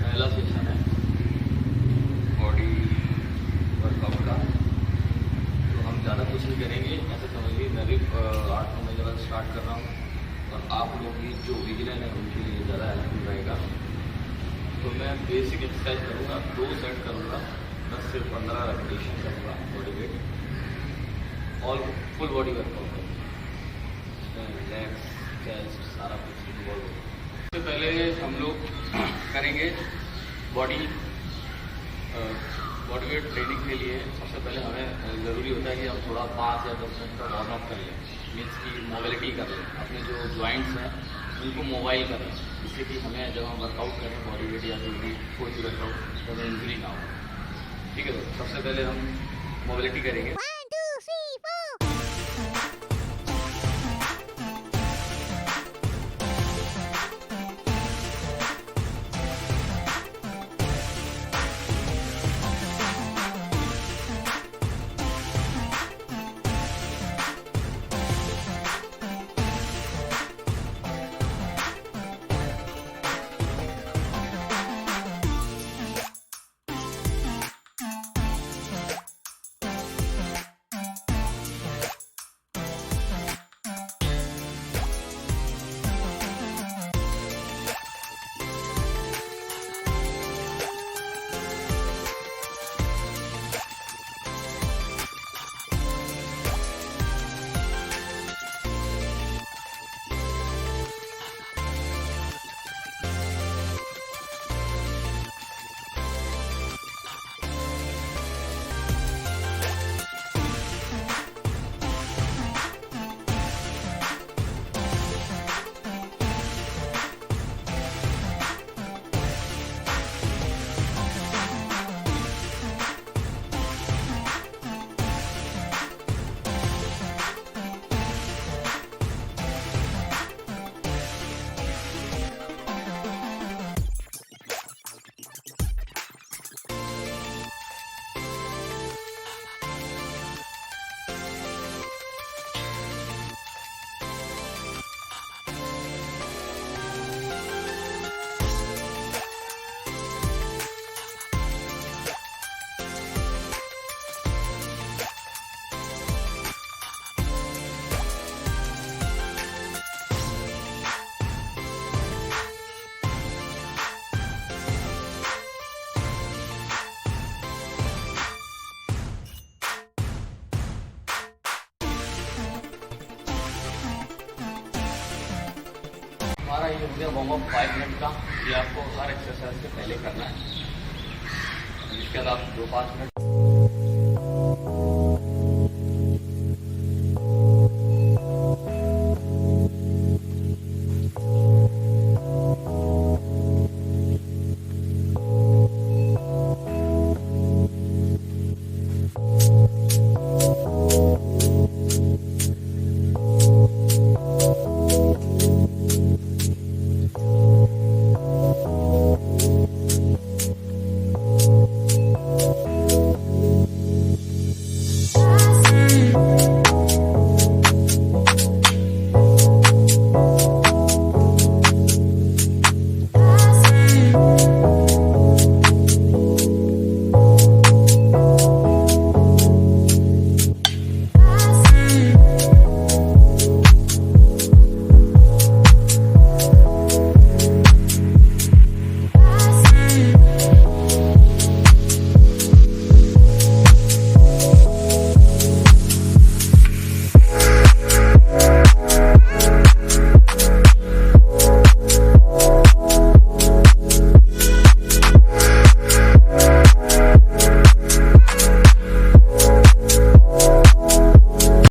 पहला सेशन है body workout का। तो हम ज़्यादा कुछ नहीं करेंगे, ऐसे समझिए मैं भी 8-9 महीने बाद स्टार्ट कर रहा हूँ और आप लोग भी जो बिगिनर हैं उनके लिए ज़्यादा हेल्पफुल रहेगा। तो मैं बेसिक एक्सरसाइज करूँगा, 2 सेट करूँगा, 10 से 15 रेपिटेशन करूँगा बॉडी वेट और फुल बॉडी वर्कआउट है, लेग्स चेस्ट सारा कुछ इन्वॉल्व होगा। सबसे पहले हम लोग करेंगे बॉडी वेट ट्रेनिंग के लिए। सबसे पहले हमें ज़रूरी होता है कि हम थोड़ा 5 या 10 मिनट का वार्म अप कर लें, मीन्स की मोबिलिटी कर लें, अपने जो जॉइंट्स हैं उनको मोबाइल करें, जिससे कि हमें जब हम वर्कआउट करें बॉडी वेट या जो भी कोई भी वर्कआउट तो हमें इंजरी ना हो। ठीक है, तो सबसे पहले हम मोबिलिटी करेंगे। हमारा ये हो गया वार्म अप 5 मिनट का। ये आपको हर एक्सरसाइज से पहले करना है, जिसके बाद आप 2-5 मिनट